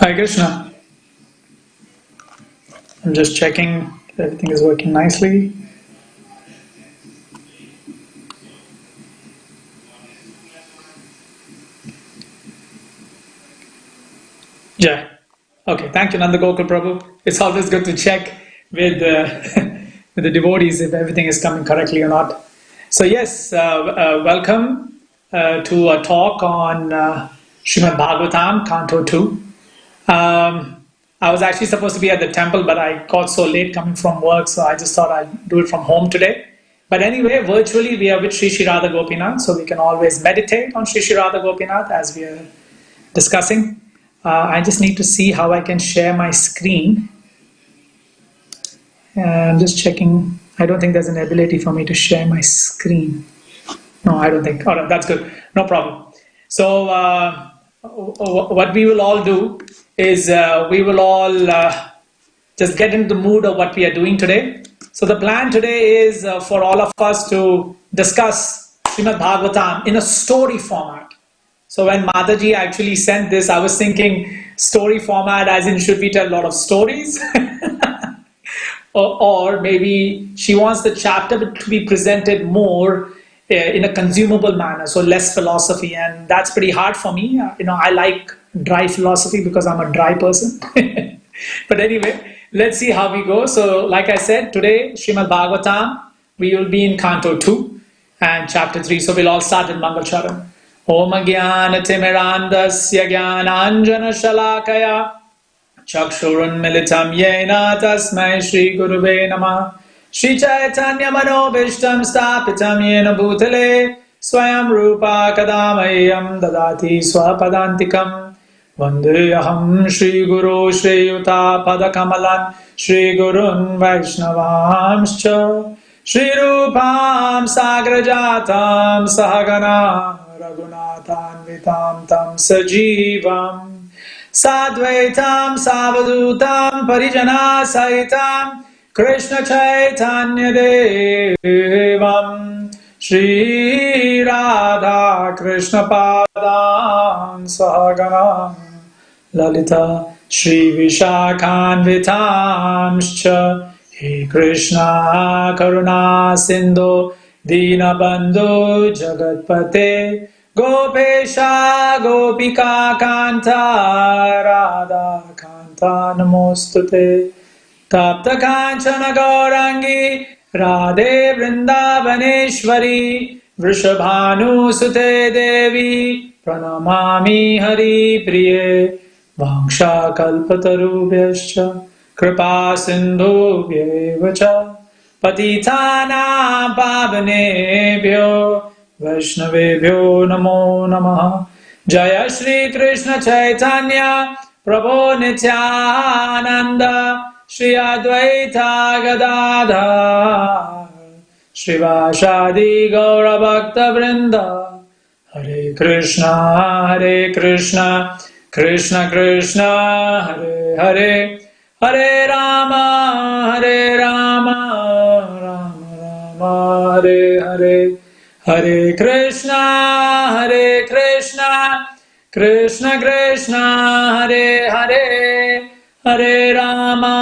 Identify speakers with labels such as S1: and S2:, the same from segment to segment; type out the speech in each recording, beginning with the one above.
S1: Hi Krishna. I'm just checking if everything is working nicely. Yeah. Okay. Thank you, Nanda Gokul Prabhu. It's always good to check with with the devotees if everything is coming correctly or not. So yes, welcome to a talk on Srimad Bhagavatam, Canto 2. I was actually supposed to be at the temple, but I got so late coming from work, so I just thought I'd do it from home today. But anyway, virtually we are with Sri Radha Gopinath, so we can always meditate on Sri Radha Gopinath as we are discussing. I just need to see how I can share my screen. I'm just checking. I don't think there's an ability for me to share my screen. No, I don't think. All right, that's good. No problem. So what we will all do is we will all just get into the mood of what we are doing today. So the plan today is for all of us to discuss Srimad Bhagavatam in a story format. So when Mataji actually sent this, I was thinking story format as in should we tell a lot of stories? or maybe she wants the chapter to be presented more in a consumable manner, so less philosophy, and that's pretty hard for me. I like dry philosophy because I'm a dry person. But anyway, let's see how we go. So like I said, today Srimad Bhagavatam, we will be in Canto 2 and Chapter 3. So we'll all start with Mangal Charan. Om Jnana Timirandasya Jnananjana Shalakaya Chakshurun Militam Yena Tasmai Shri Gurave Namah Shri Chaitanya Manobishtam Stapitam Yena Bhutale Swayam Rupa Kadamayam Dadati Swapadantikam Vandeyaham Shri Guru Shri Yuta Padakamalan Shri Gurun Vaishnavamscha Shri Rupam Sagrajatam Sahagana Raghunathanvitam Tam Sajivam Sadvaitam Savadutam Parijana Sahitam Krishna Chaitanya Devam Shri Radha Krishna Padam Sahagana Lalita Shri Vishakhanvitamscha He Krishna Karuna Sindhu Dinabandhu Jagatpate Gopesha Gopika Kanta Radha Kanta Namostute Tapta Kanchana Gaurangi Radhe Vrindavaneshwari Vrishabhanu Sute Devi Pranamami Hari Priye Vangsha Kalpatarubhyascha Kripa Sindhubhyevacha Patitana Pavanebhyo Vaishnavebhyo Namo Namaha Jaya Shri Krishna Chaitanya Prabhu Nityananda Shri Advaita Gadadhar Shrivashadi Gaura Bhakta Vrinda Hare Krishna Krishna Krishna Hare Hare Hare Rama Rama Rama Hare Hare Hare Krishna Krishna Krishna Hare Hare Hare Rama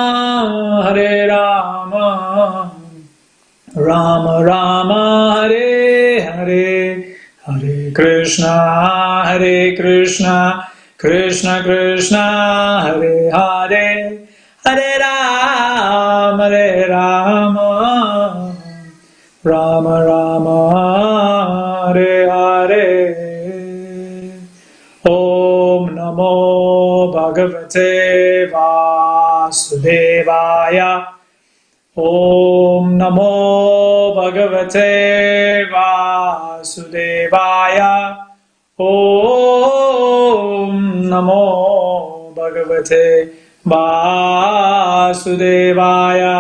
S1: Rama Rama Hare Hare Hare Krishna Krishna Krishna Hare Hare Hare Rama Rama Rama Hare Hare Om Namo Bhagavate Vasudevaya Om Namo Bhagavate Vasudevaya Om Namo Bhagavate Vasudevaya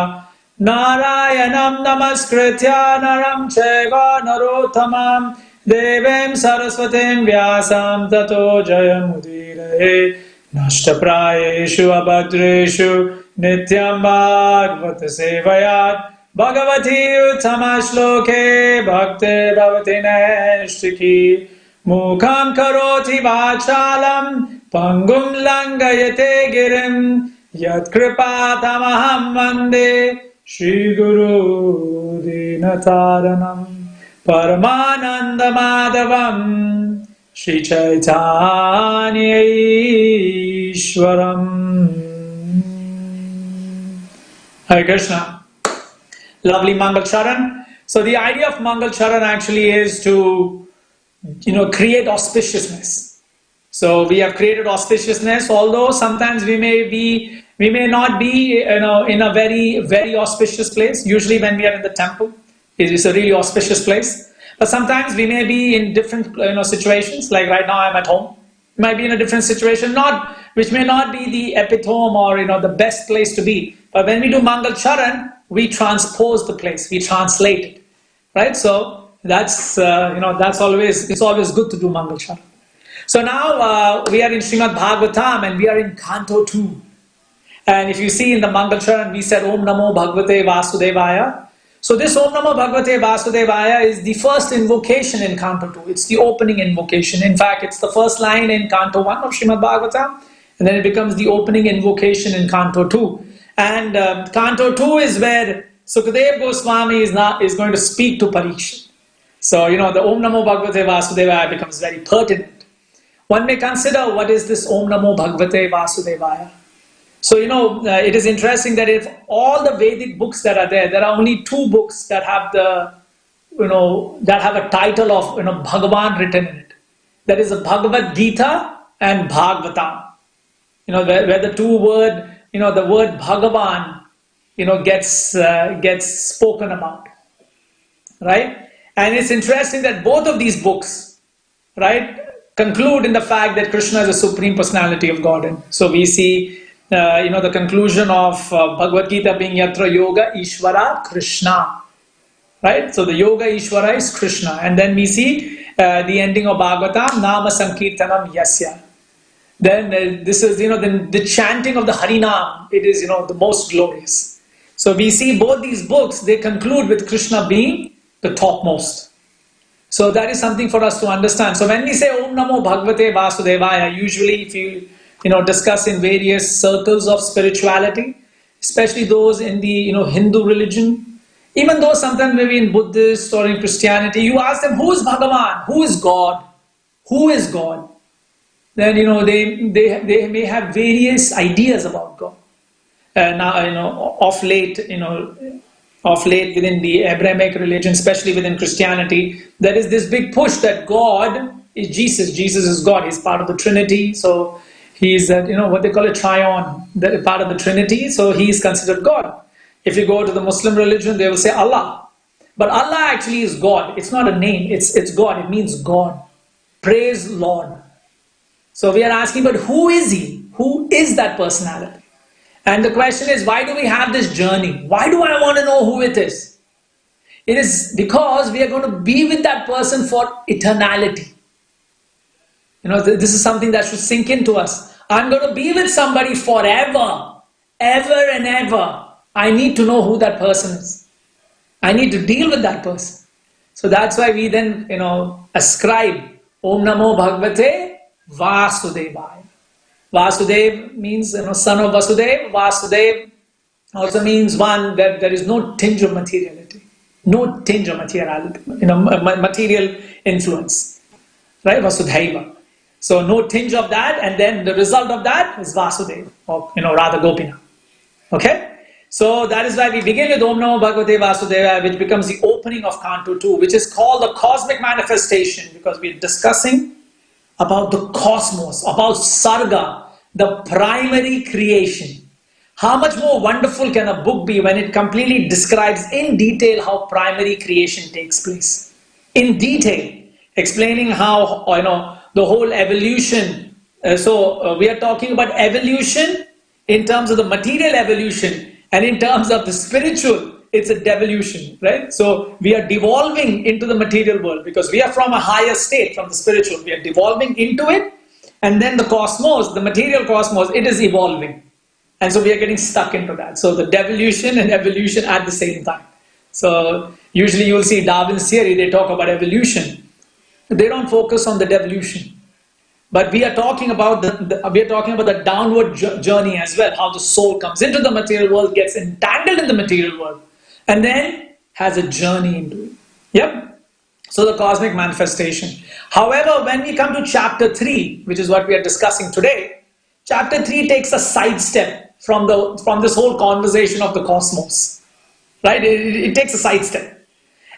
S1: Narayanam Namaskritya Naram Cheva Narottamam Devem Saraswatim Vyasam Tato Jayamudiraye Nashtaprayeshu Abhadreshu Nityam Bhagavata Sevayat Bhagavati Uttamashloke Bhakti Bhavati Naishtriki Mukham Karoti Vachalam Pangum langayate girim yat kripatamaham vande Shri Guru Dinataranam Paramananda Madhavam Shri Chaitanya Ishwaram. Hare Krishna. Lovely Mangal Charan. So the idea of Mangal Charan actually is to, create auspiciousness. So we have created auspiciousness, although sometimes we may not be, in a very, very auspicious place. Usually when we are in the temple, it is a really auspicious place. But sometimes we may be in different, situations. Like right now I'm at home. Might be in a different situation, which may not be the epitome or the best place to be. But when we do Mangal Charan, we transpose the place, we translate it, right? So that's it's always good to do Mangal Charan. So now we are in Srimad Bhagavatam and we are in Canto 2. And if you see in the Mangal Charan, we said Om Namo Bhagavate Vasudevaya. So this Om Namo Bhagavate Vasudevaya is the first invocation in Canto 2. It's the opening invocation. In fact, it's the first line in Canto 1 of Srimad Bhagavatam, and then it becomes the opening invocation in Canto 2. And Canto 2 is where Sukadeva Goswami is going to speak to Parikshit. So, the Om Namo Bhagavate Vasudevaya becomes very pertinent. One may consider, what is this Om Namo Bhagavate Vasudevaya? So, it is interesting that if all the Vedic books that are there are only 2 books that have that have a title of, Bhagavan written in it. That is the Bhagavad Gita and Bhagavatam. Where the two word, the word Bhagavan, gets spoken about, right? And it's interesting that both of these books, right, conclude in the fact that Krishna is the Supreme Personality of Godhead. So we see, the conclusion of Bhagavad Gita being Yatra Yoga Ishvara Krishna, right? So the Yoga Ishvara is Krishna. And then we see the ending of Bhagavatam, Nama Sankirtanam Yasya. Then this is, then the chanting of the Harinam, it is, the most glorious. So we see both these books, they conclude with Krishna being the topmost. So that is something for us to understand. So when we say Om Namo Bhagavate Vasudevaya, usually if you, discuss in various circles of spirituality, especially those in the, Hindu religion, even though sometimes maybe in Buddhist or in Christianity, you ask them, who is Bhagavan? Who is God? Who is God? Then, they may have various ideas about God. Now, of late within the Abrahamic religion, especially within Christianity, there is this big push that God is Jesus. Jesus is God. He's part of the Trinity. So he's, what they call a triune, part of the Trinity. So he is considered God. If you go to the Muslim religion, they will say Allah. But Allah actually is God. It's not a name. It's God. It means God. Praise Lord. So we are asking, but who is he? Who is that personality? And the question is, why do we have this journey? Why do I want to know who it is? It is because we are going to be with that person for eternality. This is something that should sink into us. I'm going to be with somebody forever, ever and ever. I need to know who that person is. I need to deal with that person. So that's why we then, ascribe Om Namo Bhagavate Vasudevaya. Vasudev means, son of Vasudev. Vasudev also means one that there is no tinge of materiality. No tinge of materiality, material influence. Right? Vasudhaiva. So no tinge of that, and then the result of that is Vasudeva, or rather Gopinath. Okay? So that is why we begin with Om Namo Bhagavate Vasudevaya, which becomes the opening of Canto 2, which is called the cosmic manifestation, because we're discussing about the cosmos, about Sarga, the primary creation. How much more wonderful can a book be when it completely describes in detail how primary creation takes place? In detail, explaining how, the whole evolution. We are talking about evolution in terms of the material evolution, and in terms of the spiritual, it's a devolution, right? So we are devolving into the material world because we are from a higher state, from the spiritual. We are devolving into it, and then the cosmos, the material cosmos, it is evolving. And so we are getting stuck into that. So the devolution and evolution at the same time. So usually you'll see Darwin's theory, they talk about evolution. They don't focus on the devolution. But we are talking about the downward journey as well, how the soul comes into the material world, gets entangled in the material world, and then has a journey into it. Yep. So the cosmic manifestation. However, when we come to chapter 3, which is what we are discussing today, chapter 3 takes a sidestep from this whole conversation of the cosmos. Right? It takes a sidestep.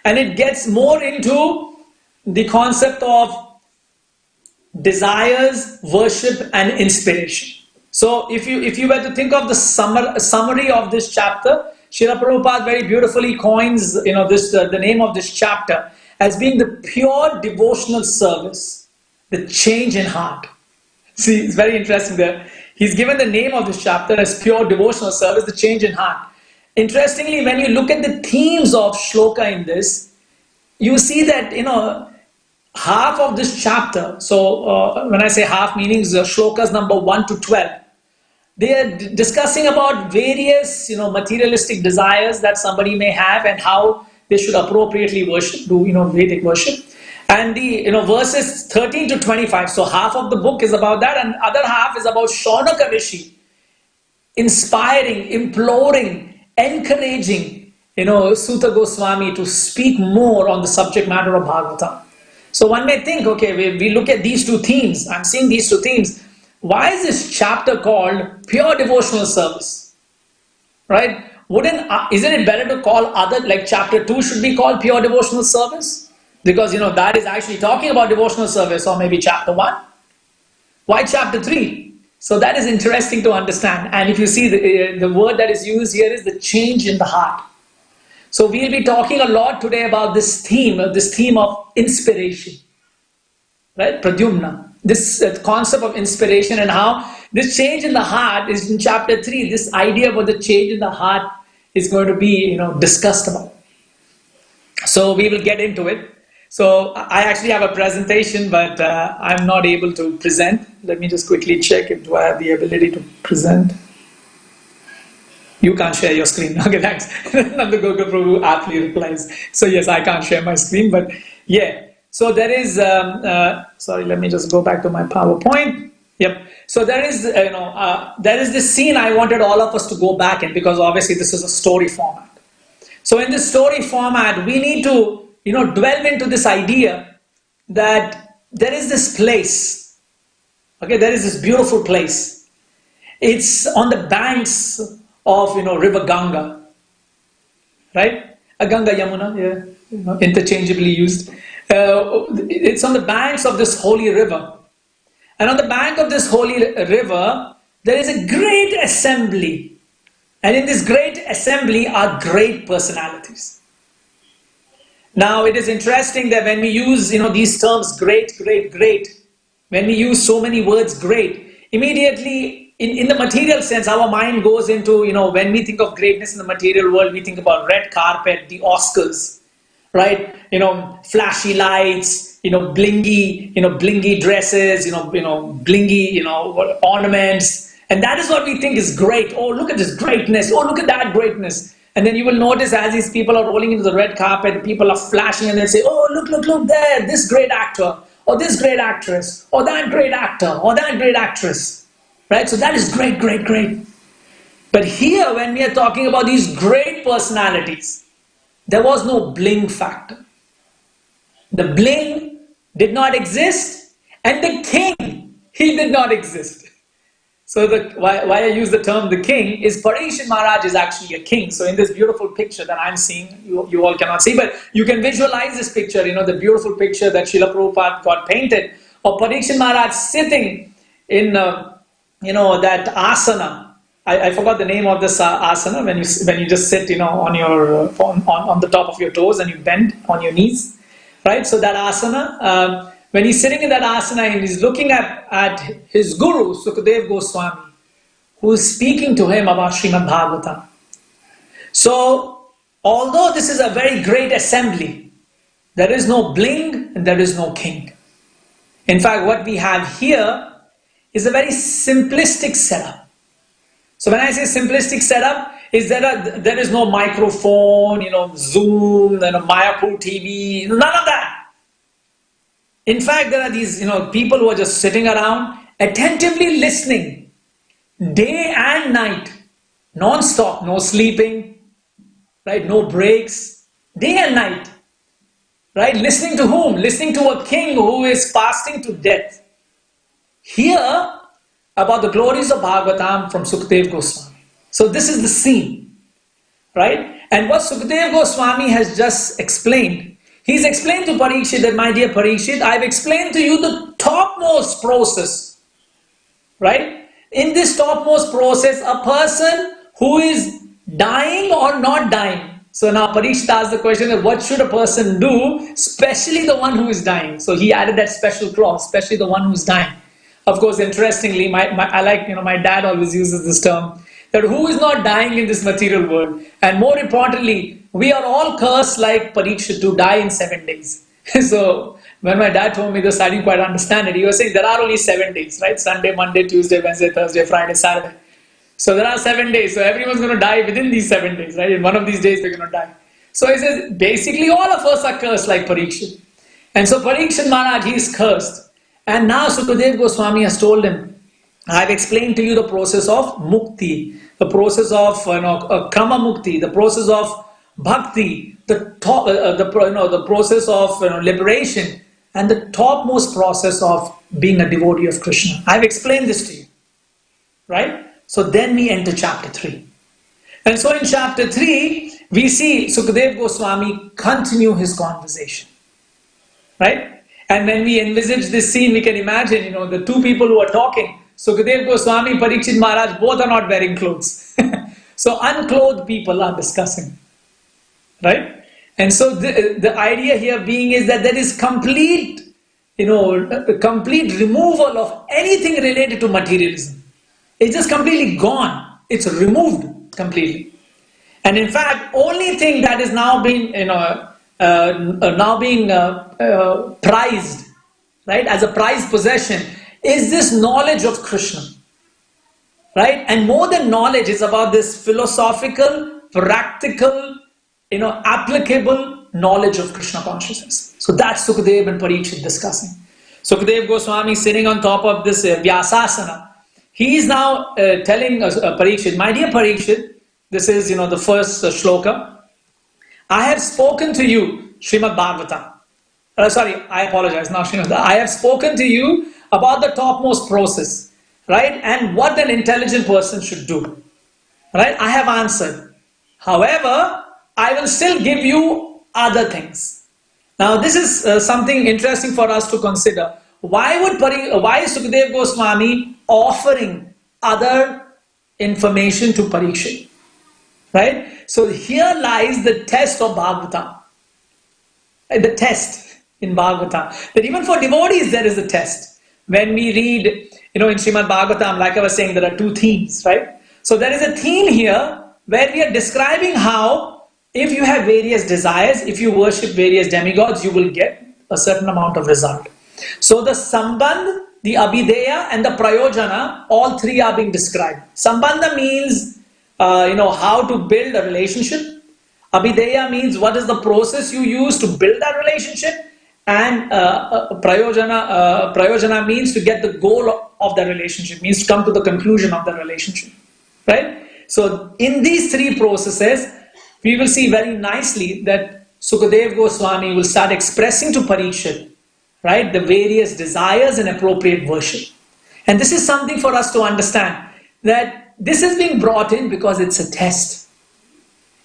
S1: And it gets more into the concept of desires, worship, and inspiration. So if you were to think of the summary of this chapter, Srila Prabhupada very beautifully coins the name of this chapter as being the pure devotional service, the change in heart. See, it's very interesting there. He's given the name of this chapter as pure devotional service, the change in heart. Interestingly, when you look at the themes of shloka in this, you see that half of this chapter, so when I say half, meaning shlokas number 1 to 12, they are discussing about various materialistic desires that somebody may have and how they should appropriately worship, do Vedic worship. And the verses 13 to 25, so half of the book is about that, and other half is about Shaunaka Rishi inspiring, imploring, encouraging Suta Goswami to speak more on the subject matter of Bhagavatam. So one may think, okay, we look at these two themes. I'm seeing these two themes. Why is this chapter called Pure Devotional Service? Right? Isn't it better to call like chapter 2 should be called Pure Devotional Service? Because, that is actually talking about devotional service, or maybe chapter 1. Why chapter 3? So that is interesting to understand. And if you see the word that is used here is the change in the heart. So we'll be talking a lot today about this theme of inspiration, right? Pradyumna, this concept of inspiration, and how this change in the heart is in chapter 3. This idea about the change in the heart is going to be, discussed about. So we will get into it. So I actually have a presentation, but I'm not able to present. Let me just quickly check if I have the ability to present. You can't share your screen. Okay, thanks. Nanda Gokul Prabhu aptly replies. So yes, I can't share my screen, but yeah. So there is, sorry, let me just go back to my PowerPoint. Yep. So there is, there is this scene I wanted all of us to go back in, because obviously this is a story format. So in this story format, we need to, delve into this idea that there is this place. Okay, there is this beautiful place. It's on the banks of river Ganga, right? Ganga Yamuna, yeah, interchangeably used. It's on the banks of this holy river, and on the bank of this holy river there is a great assembly, and in this great assembly are great personalities. Now it is interesting that when we use these terms great, great, great, when we use so many words great, immediately in the material sense, our mind goes into, when we think of greatness in the material world, we think about red carpet, the Oscars, right? Flashy lights, blingy dresses, blingy, ornaments. And that is what we think is great. Oh, look at this greatness. Oh, look at that greatness. And then you will notice as these people are rolling into the red carpet, people are flashing and they say, oh, look there, this great actor, or this great actress, or that great actor, or that great actress. Right? So that is great, great, great. But here, when we are talking about these great personalities, there was no bling factor. The bling did not exist, and the king, he did not exist. So why I use the term the king is Parikshit Maharaj is actually a king. So in this beautiful picture that I'm seeing, you all cannot see, but you can visualize this picture, the beautiful picture that Srila Prabhupada got painted of Parikshit Maharaj sitting in that asana. I forgot the name of this asana when you just sit on your on the top of your toes and you bend on your knees, right? So that asana, when he's sitting in that asana and he's looking at his guru Sukadev Goswami, who is speaking to him about Srimad Bhagavatam. So although this is a very great assembly, there is no bling and there is no king. In fact, what we have here is a very simplistic setup. So when I say simplistic setup, is there is no microphone, Zoom, Mayapur TV, none of that. In fact, there are these, people who are just sitting around, attentively listening, day and night, non-stop, no sleeping, right? No breaks, day and night, right? Listening to whom? Listening to a king who is fasting to death. Hear about the glories of Bhagavatam from Sukadeva Goswami. So this is the scene, right? And what Sukadeva Goswami has just explained, he's explained to Parikshit that, my dear Parikshit, I've explained to you the topmost process, right? In this topmost process, a person who is dying or not dying. So now Parikshit asked the question of what should a person do, especially the one who is dying. So he added that special clause, especially the one who is dying. Of course, interestingly, my dad always uses this term, that who is not dying in this material world? And more importantly, we are all cursed like Parikshit to die in 7 days. So when my dad told me this, I didn't quite understand it. He was saying there are only 7 days, right? Sunday, Monday, Tuesday, Wednesday, Thursday, Friday, Saturday. So there are 7 days. So everyone's going to die within these 7 days, right? In one of these days, they're going to die. So he says, basically all of us are cursed like Parikshit. And so Parikshit Maharaj, he is cursed. And now Sukadeva Goswami has told him, I've explained to you the process of mukti, the process of kama mukti, the process of bhakti, the process of liberation, and the topmost process of being a devotee of Krishna. I've explained this to you, right? So then we enter chapter 3. And so in chapter 3, we see Sukadeva Goswami continue his conversation, right? And when we envisage this scene, we can imagine, the two people who are talking, Sukadeva Goswami, Parikshit Maharaj, both are not wearing clothes. So unclothed people are discussing, right? And so the idea here being is that there is complete removal of anything related to materialism. It's just completely gone. It's removed completely. And in fact, only thing that is now being, prized, right, as a prized possession is this knowledge of Krishna, right? And more than knowledge, it's about this philosophical, practical, applicable knowledge of Krishna consciousness. So that's Sukadeva and Parikshit discussing. Sukadeva Goswami sitting on top of this Vyasasana. He is now telling Parikshit, my dear Parikshit, this is, the first shloka. I have spoken to you, Srimad Bhagavatam. I apologize, not Srimad. I have spoken to you about the topmost process, right? And what an intelligent person should do, right? I have answered. However, I will still give you other things. Now, this is something interesting for us to consider. Why is Sukadeva Goswami offering other information to Parikshit, right? So here lies the test of Bhagavatam. The test in Bhagavatam. That even for devotees there is a test. When we read, in Srimad Bhagavatam, like I was saying, there are 2 themes, right? So there is a theme here where we are describing how if you have various desires, if you worship various demigods, you will get a certain amount of result. So the Sambandh, the Abhideya and the Prayojana, all 3 are being described. Sambandha means, how to build a relationship. Abhideya means what is the process you use to build that relationship. And Prayojana means to get the goal of the relationship, means to come to the conclusion of the relationship, right? So in these 3 processes, we will see very nicely that Sukadeva Goswami will start expressing to Parikshit, right, the various desires and appropriate worship. And this is something for us to understand, that this is being brought in because it's a test.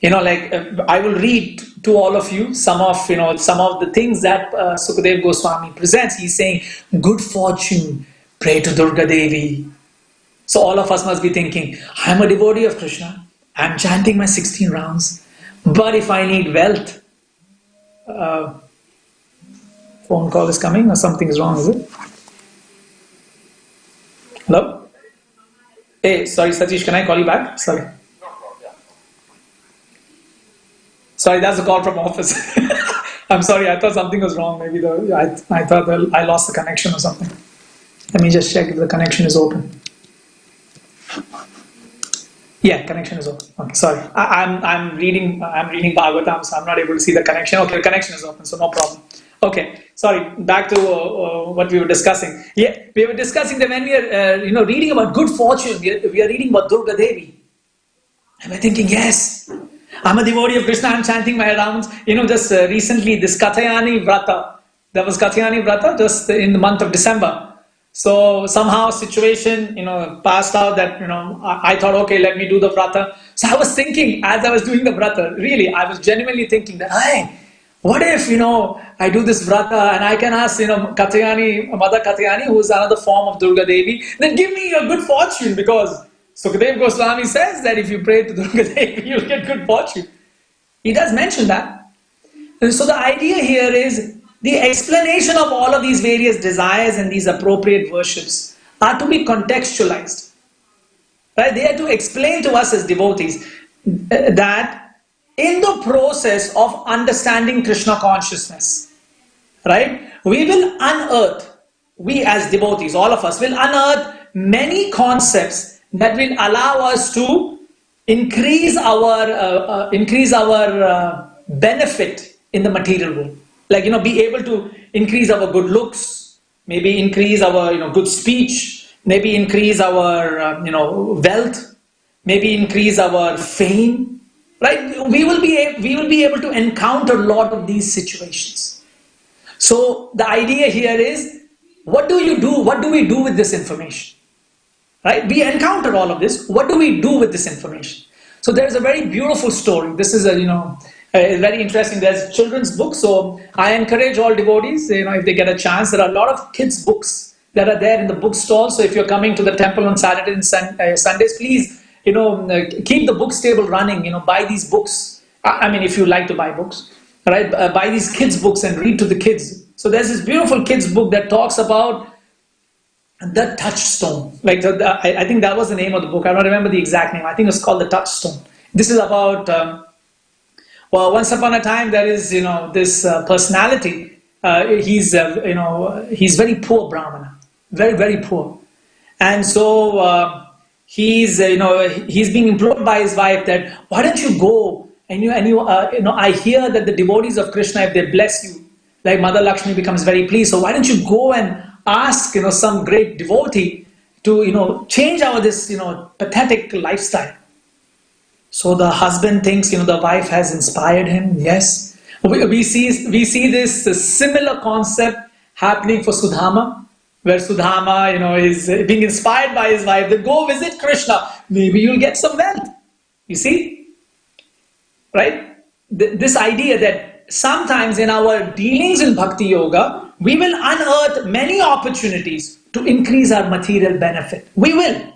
S1: I will read to all of you some of the things that Sukadeva Goswami presents. He's saying, good fortune, pray to Durga Devi. So all of us must be thinking, I'm a devotee of Krishna. I'm chanting my 16 rounds. But if I need wealth, phone call is coming or something is wrong, is it? Hello? Hey, sorry Satish, can I call you back? Sorry. Sorry, that's a call from office. I'm sorry, I thought something was wrong. Maybe I thought I lost the connection or something. Let me just check if the connection is open. Yeah, connection is open. Okay, sorry. I'm reading Bhagavatam, so I'm not able to see the connection. Okay, the connection is open, so no problem. Okay, sorry. Back to what we were discussing. Yeah, we were discussing that when we are, reading about good fortune, we are reading about Durga Devi, and we're thinking, yes, I'm a devotee of Krishna. I'm chanting my rounds. Just recently, this Katyayani Vrata. There was Katyayani Vrata just in the month of December. So somehow situation, passed out that, I thought, okay, let me do the Vrata. So I was thinking as I was doing the Vrata, really, I was genuinely thinking that, hey, what if, I do this Vrata and I can ask, Katyayani, Mother Katyayani, who is another form of Durga Devi, then give me your good fortune, because Sukadev Goswami says that if you pray to Durga Devi, you'll get good fortune. He does mention that. And so the idea here is the explanation of all of these various desires and these appropriate worships are to be contextualized. Right? They are to explain to us as devotees that in the process of understanding Krishna consciousness, right, we as devotees, all of us will unearth many concepts that will allow us to increase our benefit in the material world. Like, be able to increase our good looks, maybe increase our, good speech, maybe increase our, wealth, maybe increase our fame. Right? We will be able to encounter a lot of these situations. So the idea here is, what do you do? What do we do with this information? Right? We encounter all of this. What do we do with this information? So there's a very beautiful story. This is very interesting. There's children's books. So I encourage all devotees, if they get a chance, there are a lot of kids' books that are there in the bookstall. So if you're coming to the temple on Saturday and Sundays, please, keep the books table running, buy these books. I mean, if you like to buy books, right? Buy these kids' books and read to the kids. So there's this beautiful kids' book that talks about the touchstone. Like, I think that was the name of the book. I don't remember the exact name. I think it's called The Touchstone. This is about, once upon a time, there is, this personality. He's very poor Brahmana. Very, very poor. And so, he's being implored by his wife that, why don't you go and I hear that the devotees of Krishna, if they bless you, like Mother Lakshmi becomes very pleased, so why don't you go and ask some great devotee to change our this pathetic lifestyle. So the husband thinks the wife has inspired him. Yes, we see this similar concept happening for Sudama, where Sudama, is being inspired by his wife that go visit Krishna. Maybe you'll get some wealth. You see? Right? This idea that sometimes in our dealings in Bhakti Yoga, we will unearth many opportunities to increase our material benefit. We will.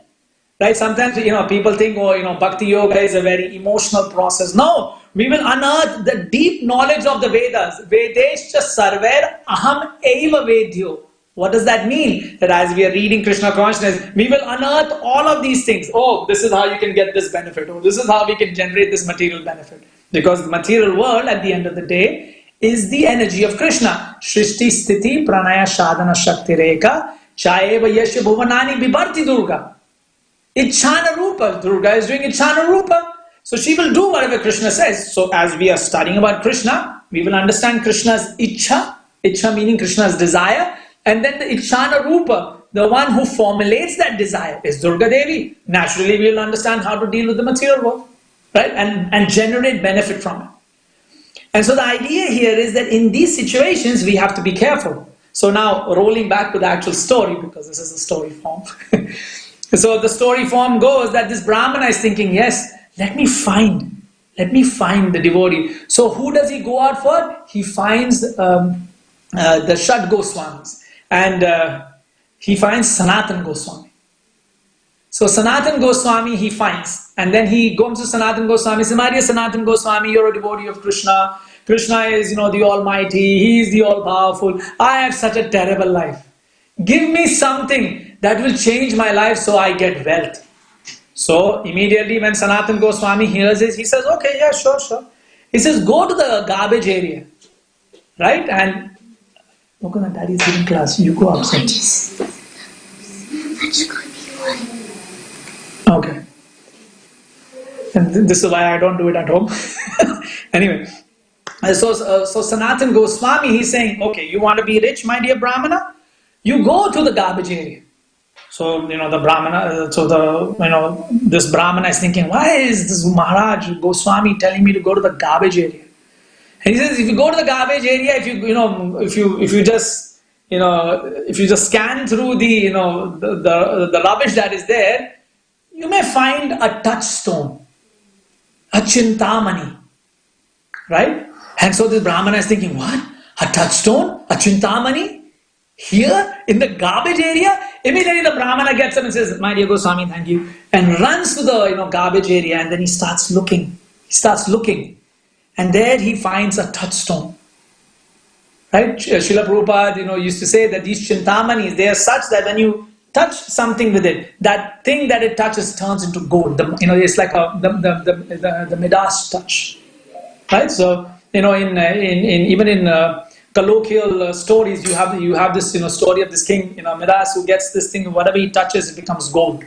S1: Right? Sometimes, people think, Bhakti Yoga is a very emotional process. No. We will unearth the deep knowledge of the Vedas. Vedescha sarver aham eva vedyo. What does that mean? That as we are reading Krishna consciousness, we will unearth all of these things. Oh, this is how you can get this benefit. Oh, this is how we can generate this material benefit. Because the material world, at the end of the day, is the energy of Krishna. Shrishti sthiti pranaya sadhana shakti reka chaeva yasya bhuvanani bibarti Durga. Ichhana rupa. Durga is doing Ichhana rupa. So she will do whatever Krishna says. So as we are studying about Krishna, we will understand Krishna's Ichha. Ichha meaning Krishna's desire. And then the Ichhana Rupa, the one who formulates that desire, is Durga Devi. Naturally, we will understand how to deal with the material world, right? And generate benefit from it. And so the idea here is that in these situations, we have to be careful. So now, rolling back to the actual story, because this is a story form. So the story form goes that this Brahmana is thinking, yes, let me find the devotee. So who does he go out for? He finds the Shad Goswamis. And he finds Sanatan Goswami. So Sanatan Goswami he finds. And then he goes to Sanatan Goswami. Says, "My dear Sanatan Goswami, you're a devotee of Krishna. Krishna is, the Almighty. He is the All-Powerful. I have such a terrible life. Give me something that will change my life so I get wealth." So immediately when Sanatan Goswami hears this, he says, okay, yeah, sure. He says, go to the garbage area. Right? And Mukunda, Daddy is giving class. You go outside. Okay. And this is why I don't do it at home. Anyway, So Sanatan Goswami, he's saying, okay, you want to be rich, my dear Brahmana? You go to the garbage area. So, the Brahmana, this Brahmana is thinking, why is this Maharaj Goswami telling me to go to the garbage area? And he says, if you go to the garbage area, if you just scan through the rubbish that is there, you may find a touchstone, a chintamani, right? And so this Brahmana is thinking, what? A touchstone? A chintamani? Here? In the garbage area? Immediately the Brahmana gets up and says, my dear Goswami, thank you. And runs to the garbage area, and then he starts looking. And there he finds a touchstone. Right? Srila Prabhupada, used to say that these chintamanis, they are such that when you touch something with it, that thing that it touches turns into gold. It's like the Midas touch. Right? So, even in colloquial stories, you have this story of this king, Midas, who gets this thing, whatever he touches, it becomes gold.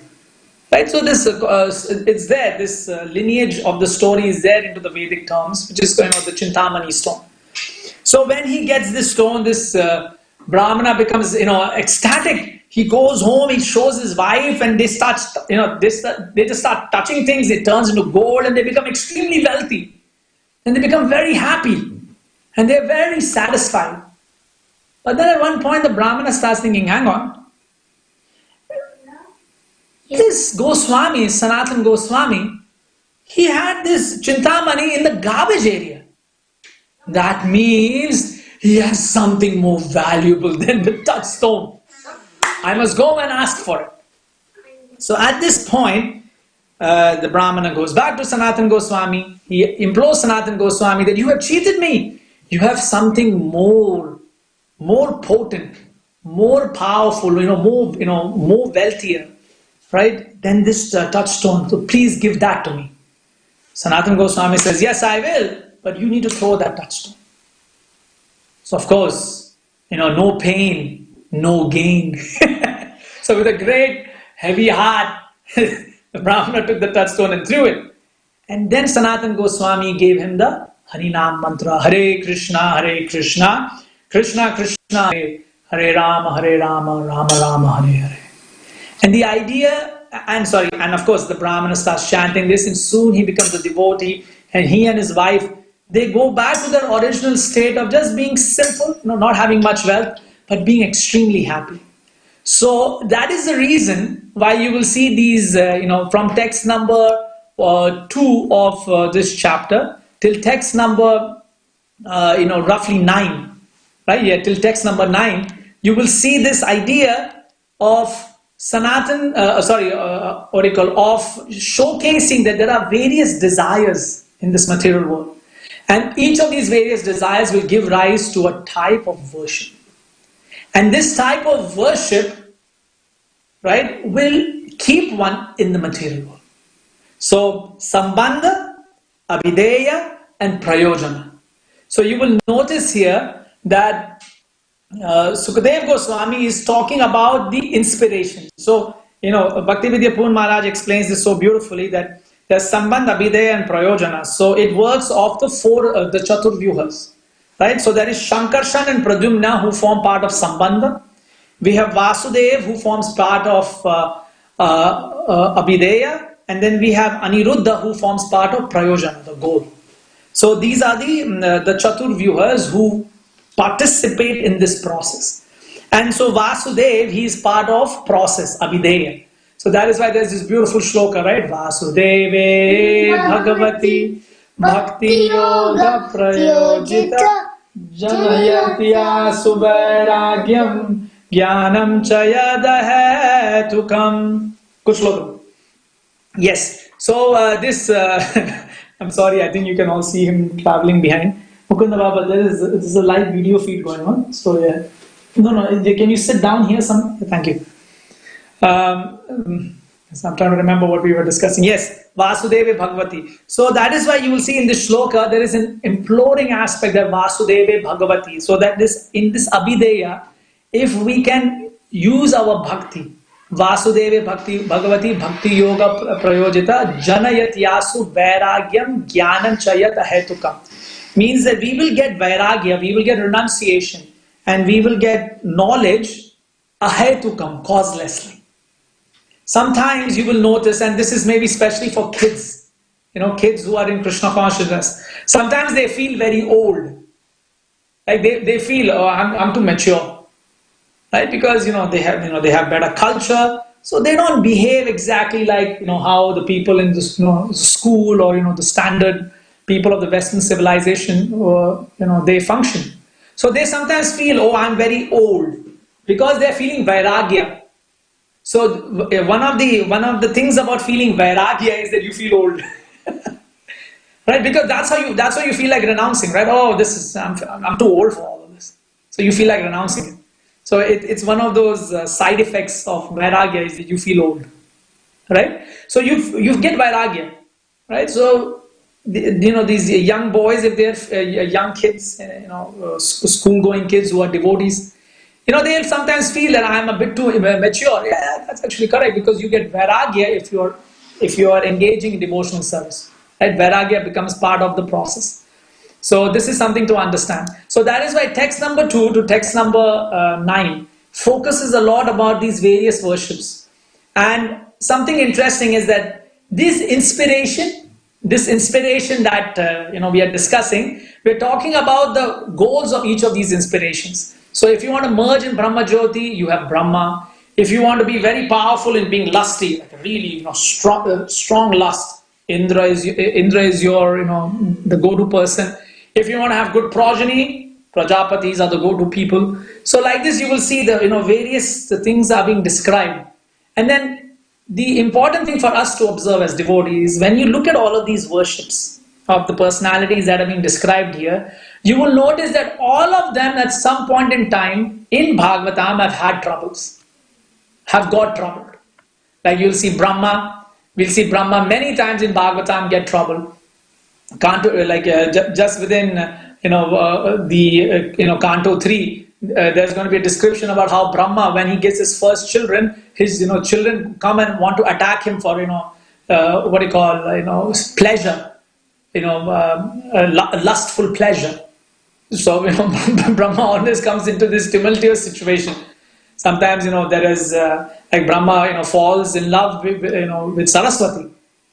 S1: Right? So this it's there. This lineage of the story is there into the Vedic terms, which is the Chintamani stone. So when he gets this stone, this Brahmana becomes ecstatic. He goes home, he shows his wife, and they start they just start touching things. It turns into gold, and they become extremely wealthy, and they become very happy. And they're very satisfied. But then at one point the Brahmana starts thinking, hang on. This Goswami, Sanatan Goswami, he had this Chintamani in the garbage area. That means he has something more valuable than the touchstone. I must go and ask for it. So at this point, the Brahmana goes back to Sanatan Goswami. He implores Sanatan Goswami that you have cheated me. You have something more potent, more powerful, more wealthier, right, than this touchstone. So please give that to me. Sanatan Goswami says, yes, I will, but you need to throw that touchstone. So of course, no pain, no gain. So with a great heavy heart, the Brahmana took the touchstone and threw it. And then Sanatan Goswami gave him the Harinam mantra, Hare Krishna, Krishna Krishna, Hare Rama, Rama Rama, Hare Hare. And the idea, and of course the Brahmana starts chanting this, and soon he becomes a devotee, and he and his wife, they go back to their original state of just being simple, not having much wealth, but being extremely happy. So that is the reason why you will see these, from text number 2 of this chapter, till text number, roughly 9, right? Yeah, till text number 9, you will see this idea of Sanatan, of showcasing that there are various desires in this material world. And each of these various desires will give rise to a type of worship. And this type of worship, right, will keep one in the material world. So, Sambandha, Abhideya, and Prayojana. So you will notice here that Sukadeva Goswami is talking about the inspiration. So, Bhaktividya Purna Maharaj explains this so beautifully that there's Sambandha, Abhideya, and Prayojana. So it works off the Chaturvyuhas. Right? So there is Shankarshan and Pradyumna who form part of Sambandha. We have Vasudeva who forms part of Abhideya. And then we have Aniruddha who forms part of Prayojana, the goal. So these are the Chaturvyuhas who participate in this process. And so Vasudeva, he is part of process, Abhideya. So that is why there is this beautiful shloka, right? Vasudeve Bhagavati Bhakti Yoga Prayojita Janayatya Suvairagyam Jnanam Chayada Hetukam. Good shloka. Yes. So this, I'm sorry, I think you can all see him traveling behind. Mukunda Baba, there is a live video feed going on. So yeah. No, can you sit down here? Thank you. So I'm trying to remember what we were discussing. Yes, Vasudeva Bhagavati. So that is why you will see in this shloka, there is an imploring aspect that Vasudeva Bhagavati. So that in this Abhideya, if we can use our bhakti, Vasudeva Bhagavati Bhakti Yoga Prayojita Janayat Yasu Vairagyam Jnanam Chayat Hetukam. means that we will get vairagya, we will get renunciation, and we will get knowledge ahetukam, causelessly. Sometimes you will notice, and this is maybe especially for kids, kids who are in Krishna consciousness, sometimes they feel very old. Like they feel, oh, I'm too mature. Right? Because they have better culture, so they don't behave exactly like how the people in the school or the standard people of the Western civilization they function. So they sometimes feel, oh, I'm very old, because they're feeling vairagya. So one of the things about feeling vairagya is that you feel old, right? Because that's how you feel like renouncing, right? Oh, I'm too old for all of this, so you feel like renouncing it. So it's one of those side effects of vairagya is that you feel old, right? So you get vairagya, right? So these young boys, if they're young kids, school-going kids who are devotees, they'll sometimes feel that I'm a bit too mature. Yeah, that's actually correct, because you get vairagya if you are engaging in devotional service, right? Vairagya becomes part of the process. So this is something to understand. So that is why text number 2 to text number 9 focuses a lot about these various worships. And something interesting is that this inspiration that we are discussing, we're talking about the goals of each of these inspirations. So if you want to merge in Brahma Jyoti, you have Brahma. If you want to be very powerful in being lusty, like a really strong lust, Indra is your the go-to person. If you want to have good progeny, Prajapatis are the go-to people. So like this, you will see the various things are being described. And then the important thing for us to observe as devotees, when you look at all of these worships of the personalities that are being described here, you will notice that all of them at some point in time in Bhagavatam have had troubles, have got troubled. Like you'll see Brahma, we'll see Brahma many times in Bhagavatam get troubled. Just within Canto 3, there's going to be a description about how Brahma, when he gets his first children, his children come and want to attack him for pleasure, lustful pleasure. So Brahma always comes into this tumultuous situation. Sometimes there is like Brahma falls in love with Saraswati,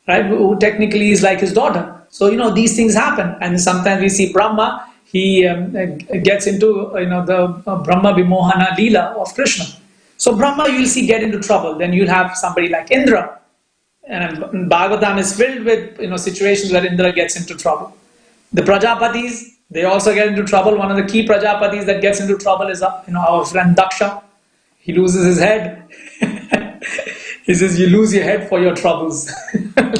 S1: right, who technically is like his daughter. So these things happen, and sometimes we see Brahma, he gets into the Brahma Vimohana Leela of Krishna. So Brahma, you'll see, get into trouble. Then you'll have somebody like Indra, and Bhagavatam is filled with situations where Indra gets into trouble. The Prajapatis, they also get into trouble. One of the key Prajapatis that gets into trouble is our friend Daksha. He loses his head. He says, you lose your head for your troubles.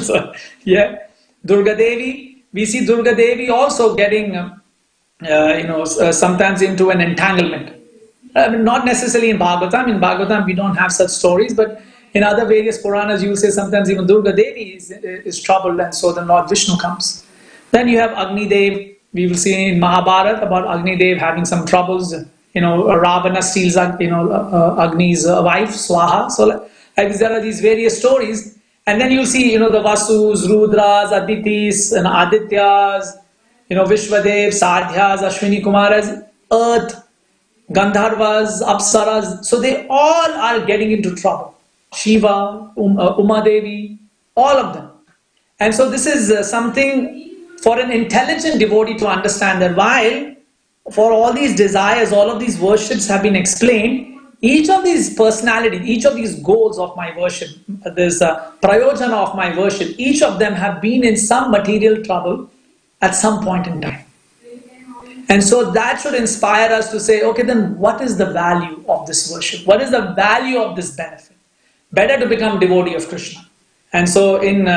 S1: So yeah, Durga Devi, we see Durga Devi also getting sometimes into an entanglement. Not necessarily in Bhagavatam. In Bhagavatam we don't have such stories, but in other various Puranas you will say sometimes even Durga Devi is troubled, and so the Lord Vishnu comes. Then you have Agni Dev. We will see in Mahabharata about Agni Dev having some troubles. Ravana steals Agni's wife, Swaha. So there are these various stories. And then you see, the Vasus, Rudras, Aditis, and Adityas, Vishwadev, Sadhyas, Ashwini Kumaras, Earth, Gandharvas, Apsaras. So they all are getting into trouble. Shiva, Uma Devi, all of them. And so this is something for an intelligent devotee to understand, that while for all these desires, all of these worships have been explained, each of these personalities, each of these goals of my worship, this prayojana of my worship, each of them have been in some material trouble at some point in time. And so that should inspire us to say, okay, then what is the value of this worship? What is the value of this benefit? Better to become devotee of Krishna. And so in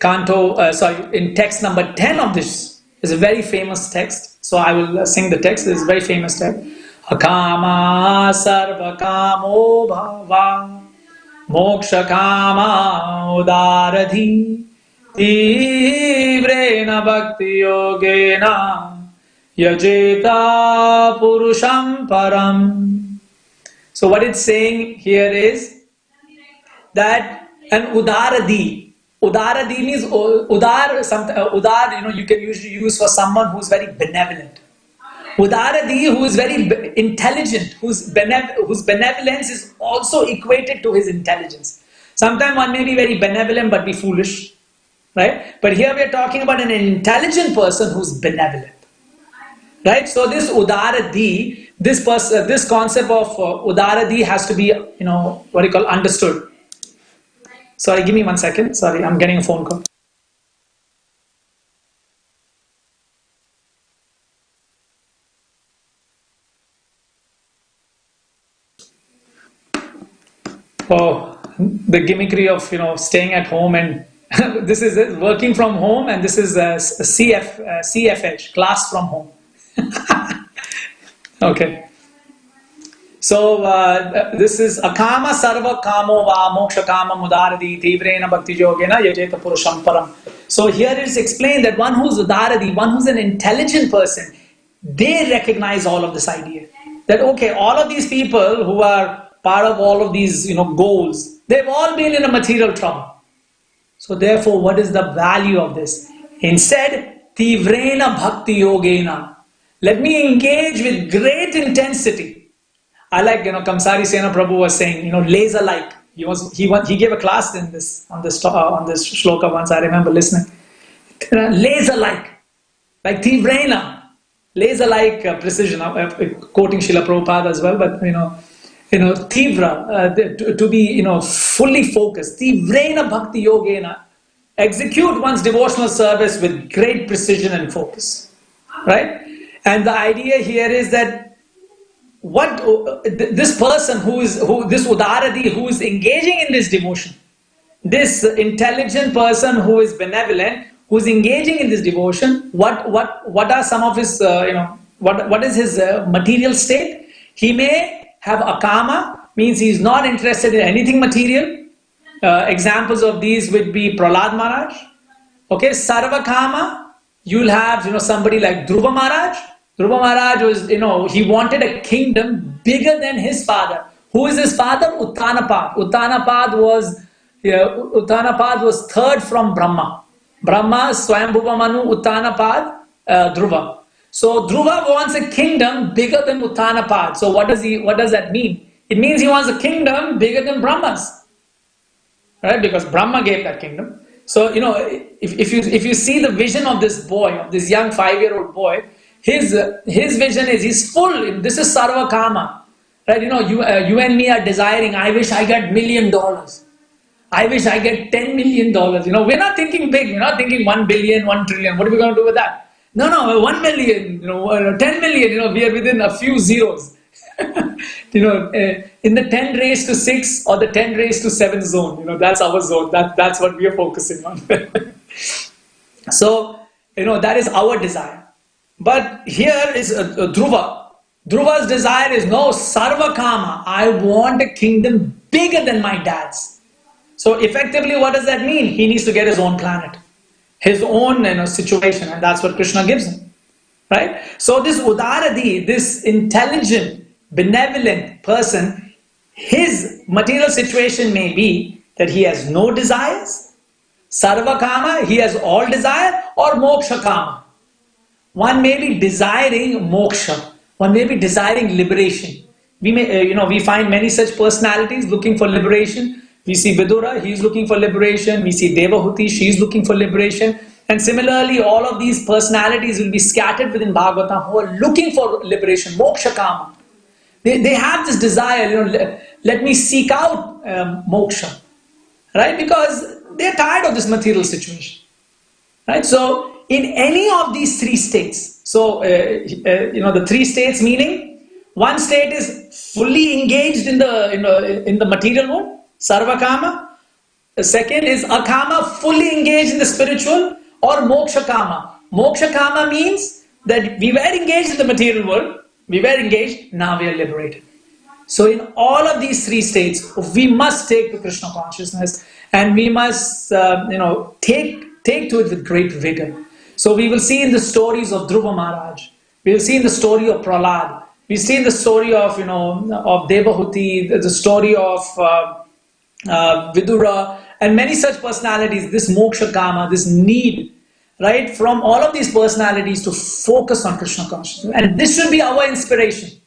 S1: in text number 10 of this is a very famous text. So I will sing the text. This is a very famous text. Akama sarva kamo bhava moksha kama udaradhi tivrena bhakti yogena yajeta purusham param. So what it's saying here is that an udaradi, Udaradi means udar, you can usually use for someone who's very benevolent. Udaradi, who is very intelligent, whose benevolence is also equated to his intelligence. Sometimes one may be very benevolent but be foolish, right? But here we are talking about an intelligent person who's benevolent, right? So this udaradi, this concept of udaradi has to be, understood. Sorry, give me 1 second. Sorry, I'm getting a phone call. Oh, the gimmickry of staying at home, and this is it, working from home, and this is CFH, class from home. Okay. So this is akama sarva kamo va moksha kama mudaradi tivrena bhakti yogena yajeta purusham param. So here it is explained that one who's udaradi, one who's an intelligent person, they recognize all of this idea. That okay, all of these people who are part of all of these goals, they've all been in a material trouble. So therefore, what is the value of this? Instead, tivrena bhakti yogena. Let me engage with great intensity. I like, Kamsari Sena Prabhu was saying, laser-like. He gave a class on this shloka once. I remember listening. Laser-like, like Tivrena, laser-like precision. Quoting Srila Prabhupada as well, but Tivra, to be fully focused. Tivrena Bhakti Yogena, execute one's devotional service with great precision and focus, right? And the idea here is that this person this udaradi who is engaging in this devotion, this intelligent person who is benevolent, who is engaging in this devotion, what are some of his what is his material state? He may have akama, means he is not interested in anything material. Examples of these would be Prahlad Maharaj. Okay, Sarvakama, you'll have somebody like Dhruva Maharaj. Dhruva Maharaj was, he wanted a kingdom bigger than his father. Who is his father? Uttanapad. Uttanapad was third from Brahma. Brahma, Swayambhuva Manu, Uttanapad, Dhruva. So Dhruva wants a kingdom bigger than Uttanapad. So what does that mean? It means he wants a kingdom bigger than Brahma's. Right? Because Brahma gave that kingdom. So, if you see the vision of this boy, of this young 5-year-old boy, his vision is, he's full. This is Sarva Kama, right? You and me are desiring, I wish I got $1 million. I wish I get $10 million. We're not thinking big. We're not thinking 1 billion, 1 trillion. What are we going to do with that? No, 1 million, 10 million, we are within a few zeros. In the 10 raised to 6 or the 10 raised to 7 zone, that's our zone. That's what we are focusing on. So, that is our desire. But here is Dhruva. Dhruva's desire is no Sarva Kama. I want a kingdom bigger than my dad's. So effectively, what does that mean? He needs to get his own planet, his own situation, and that's what Krishna gives him, right? So this Udaradi, this intelligent, benevolent person, his material situation may be that he has no desires, Sarva Kama, he has all desire, or Moksha Kama. One may be desiring moksha. One may be desiring liberation. We may, we find many such personalities looking for liberation. We see Vidura, he is looking for liberation. We see Devahuti, she is looking for liberation. And similarly, all of these personalities will be scattered within Bhagavatam who are looking for liberation, moksha kama. They have this desire, let me seek out moksha, right? Because they're tired of this material situation, right? So, in any of these 3 states, so the 3 states meaning, one state is fully engaged in the material world, sarva kama. The second is akama, fully engaged in the spiritual, or moksha kama. Moksha kama means that we were engaged in the material world, we were engaged, now we are liberated. So in all of these 3 states, we must take to Krishna consciousness, and we must take to it with great vigor. So we will see in the stories of Dhruva Maharaj, we will see in the story of Prahlad, we see in the story of of Devahuti, the story of Vidura, and many such personalities, this moksha kama, this need, right, from all of these personalities to focus on Krishna consciousness. And this should be our inspiration.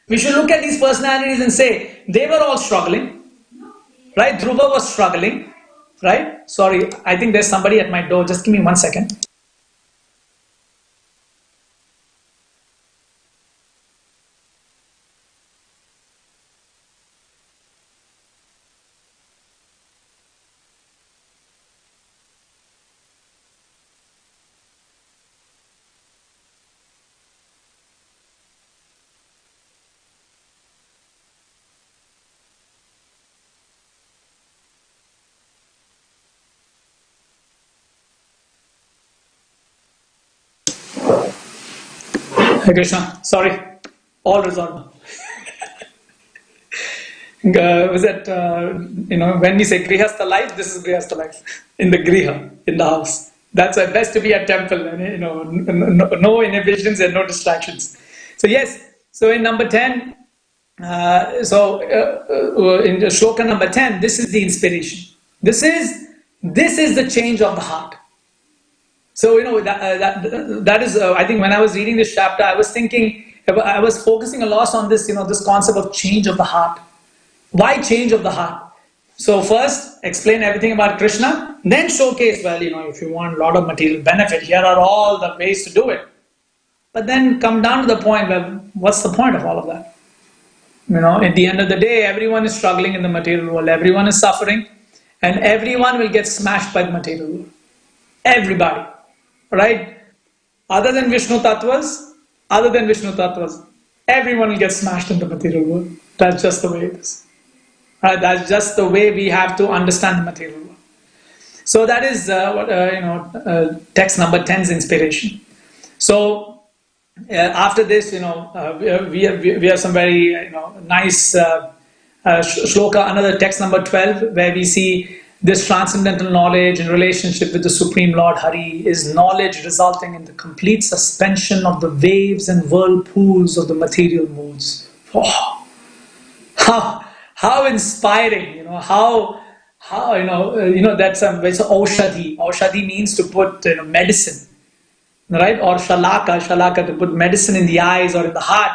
S1: We should look at these personalities and say, they were all struggling, right? Dhruva was struggling, right? Sorry, I think there's somebody at my door. Just give me 1 second. Hare Krishna, sorry, all resolved. Was that, when we say Grihastha life, this is Grihastha life, in the Griha, in the house. That's best to be at temple, and no inhibitions and no distractions. So yes, so in number 10, in shloka number 10, this is the inspiration. This is the change of the heart. So that is I think when I was reading this chapter, I was thinking, I was focusing a lot on this, this concept of change of the heart. Why change of the heart? So first, explain everything about Krishna, then showcase, if you want a lot of material benefit, here are all the ways to do it. But then come down to the point where, what's the point of all of that? At the end of the day, everyone is struggling in the material world, everyone is suffering, and everyone will get smashed by the material world. Everybody. Right? Other than Vishnu Tattvas, everyone will get smashed in the material world. That's just the way it is. Right? That's just the way we have to understand the material world. So that is text number 10's inspiration. So after this, we have some very nice shloka, another text number 12, where we see this transcendental knowledge in relationship with the Supreme Lord Hari is knowledge resulting in the complete suspension of the waves and whirlpools of the material moods. Oh, how inspiring! How that's it's Aushadhi. Aushadhi means to put medicine, right? Or shalaka to put medicine in the eyes or in the heart.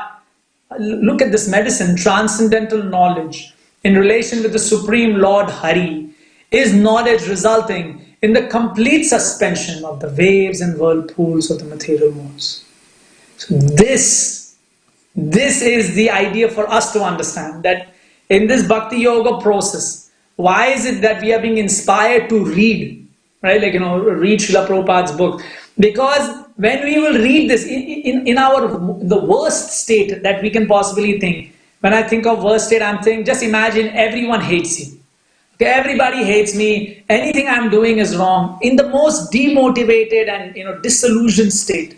S1: Look at this medicine, transcendental knowledge in relation with the Supreme Lord Hari is knowledge resulting in the complete suspension of the waves and whirlpools of the material moods. So this is the idea for us to understand, that in this Bhakti Yoga process, why is it that we are being inspired to read, right? Read Srila Prabhupada's book. Because when we will read this in the worst state that we can possibly think, when I think of worst state, I'm thinking, just imagine everyone hates you. Everybody hates me, anything I'm doing is wrong, in the most demotivated and disillusioned state.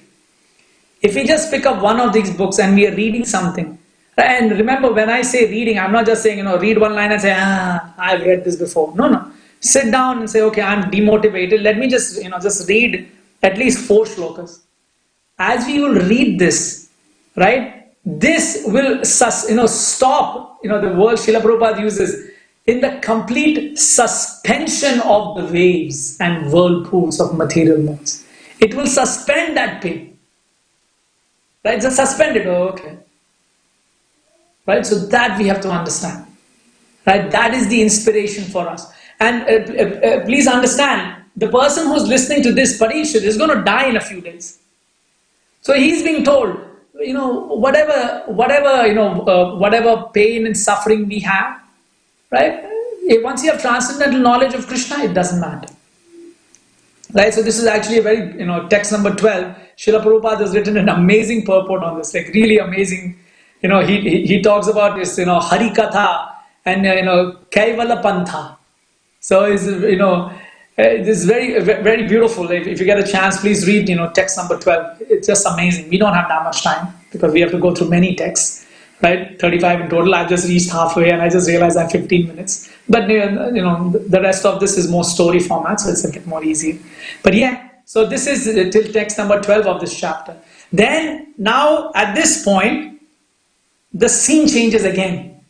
S1: If we just pick up one of these books and we are reading something, and remember when I say reading, I'm not just saying, read one line and say, I've read this before. No. Sit down and say, okay, I'm demotivated, let me just read at least 4 shlokas. As we will read this, right, this will stop, the word Srila Prabhupada uses, in the complete suspension of the waves and whirlpools of material moods. It will suspend that pain. Right? Just suspend it. Oh, okay. Right? So that we have to understand. Right? That is the inspiration for us. And please understand, the person who's listening to this Parishad is going to die in a few days. So he's being told, whatever pain and suffering we have, right? Once you have transcendental knowledge of Krishna, it doesn't matter. Right? So this is actually a very, text number 12. Srila Prabhupada has written an amazing purport on this, like really amazing. He talks about this, Hari Katha and, Kaivala Pantha. So it's, this is very, very beautiful. If you get a chance, please read, text number 12. It's just amazing. We don't have that much time because we have to go through many texts. Right, 35 in total. I've just reached halfway and I just realized I have 15 minutes. But the rest of this is more story format, so it's a bit more easy. But yeah, so this is till text number 12 of this chapter. Then now at this point, the scene changes again.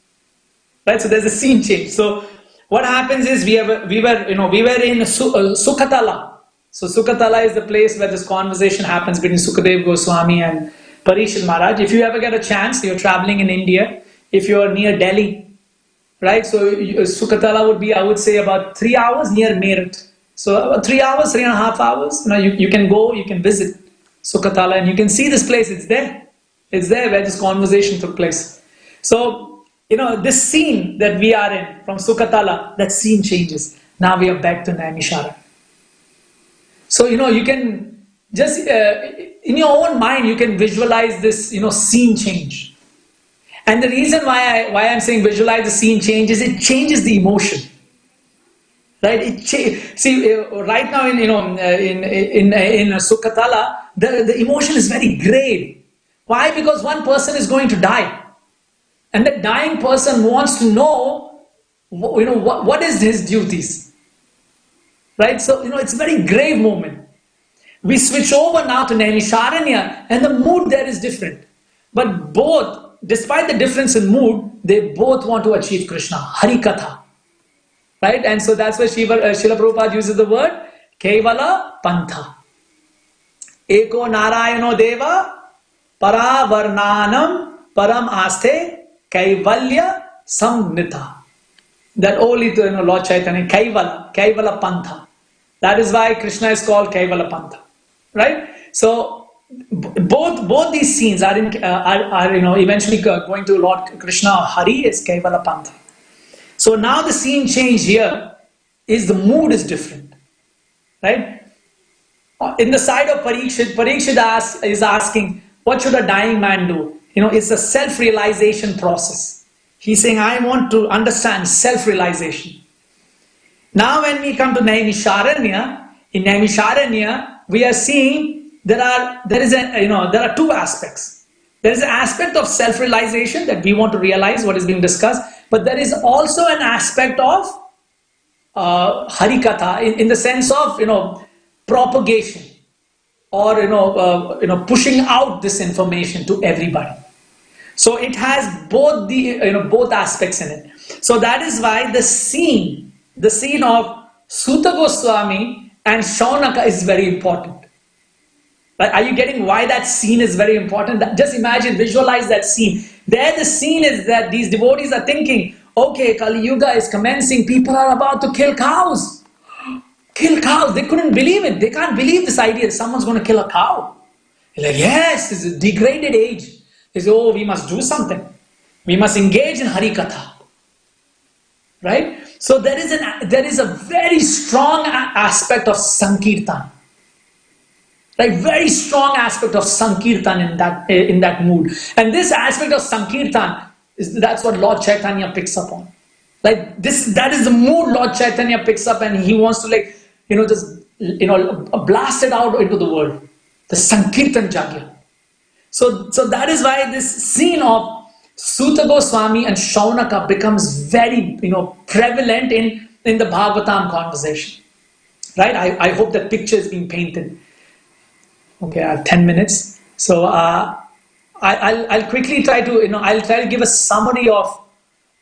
S1: Right, so there's a scene change. So what happens is we were in Sukhatala. So Sukhatala is the place where this conversation happens between Sukadev Goswami and Parikshit Maharaj. If you ever get a chance, you're traveling in India, if you're near Delhi, right? So Sukhatala would be, I would say, about 3 hours near Meerut. So about 3 hours, 3.5 hours. You can go, you can visit Sukhatala, and you can see this place. It's there. It's there where this conversation took place. So, this scene that we are in from Sukhatala, that scene changes. Now we are back to Naimisharan. So, you can just, in your own mind, you can visualize this, scene change. And the reason why I'm saying visualize the scene change is it changes the emotion. Right? See, right now in Sukhatala, the emotion is very grave. Why? Because one person is going to die. And the dying person wants to know, what is his duties. Right? So, it's a very grave moment. We switch over now to Naimisharanya, and the mood there is different. But both, despite the difference in mood, they both want to achieve Krishna, Harikatha. Right? And so that's why Srila Prabhupada uses the word Kevala Pantha. Eko Narayano Deva Paravarnanam Param Aste Kaivalya Samnita. That only Lord Chaitanya, Kaivala Pantha. That is why Krishna is called Kaivala Pantha. Right? So both these scenes are eventually going to Lord Krishna. Hari is Kaivala Pantha. So now the scene change here is the mood is different. Right? In the side of Parikshit is asking, what should a dying man do? It's a self-realization process. He's saying, I want to understand self-realization. Now when we come to Naimisharanya, in Naimisharanya, we are seeing there are two aspects. There is an aspect of self-realization that we want to realize what is being discussed, but there is also an aspect of Harikatha in the sense of propagation or pushing out this information to everybody. So it has both both aspects in it. So that is why the scene of Suta Goswami and Shaunaka is very important. Are you getting why that scene is very important? Just imagine, visualize that scene. There the scene is that these devotees are thinking, okay, Kali Yuga is commencing, people are about to kill cows. Kill cows. They couldn't believe it. They can't believe this idea that someone's going to kill a cow. They're like, yes, this is a degraded age. They say, oh, we must do something. We must engage in Harikatha. Right? So there is a very strong aspect of Sankirtan. Right? Very strong aspect of Sankirtan in that mood. And this aspect of Sankirtan, that's what Lord Chaitanya picks up on. Like that is the mood Lord Chaitanya picks up, and he wants to blast it out into the world. The Sankirtan Jagya. So that is why this scene of Suta Goswami and Shaunaka becomes very prevalent in the Bhagavatam conversation. Right? I hope that picture is being painted. Okay, I have 10 minutes. So I'll quickly try to give a summary of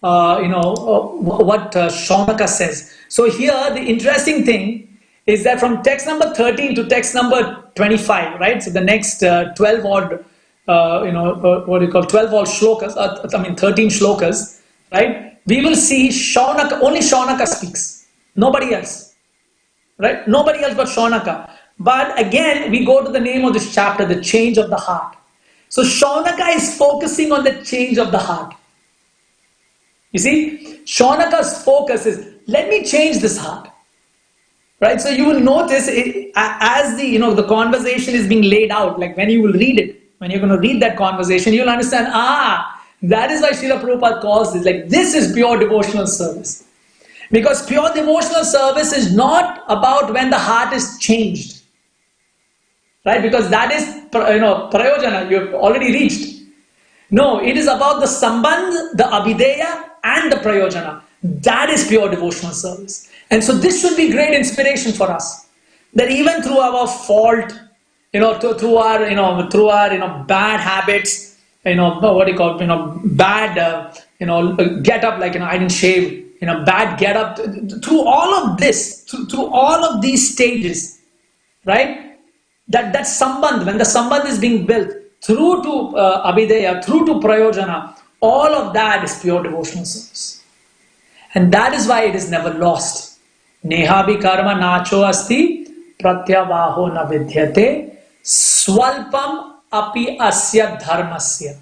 S1: what Shaunaka says. So here the interesting thing is that from text number 13 to text number 25, right? So the next 12 odd 12 odd shlokas, 13 shlokas, right? We will see Shaunaka, only Shaunaka speaks. Nobody else. Right? Nobody else but Shaunaka. But again, we go to the name of this chapter, the change of the heart. So Shaunaka is focusing on the change of the heart. You see, Shaunaka's focus is, let me change this heart. Right? So you will notice as the conversation is being laid out, like when you will read it, when you're going to read that conversation, you'll understand, that is why Srila Prabhupada calls this, like this is pure devotional service. Because pure devotional service is not about when the heart is changed. Right? Because that is, prayojana, you have already reached. No, it is about the sambandh, the abhideya, and the prayojana. That is pure devotional service. And so this should be great inspiration for us. That even through our fault, through our bad habits, bad, get up, like, I didn't shave, bad get up, through all of this, through all of these stages, right? That sambandh, when the sambandh is being built through to abhideya, through to prayojana, all of that is pure devotional service. And that is why it is never lost. Nehabhi karma nacho asti pratyavaho na vidyate swalpam api asya dharmasya.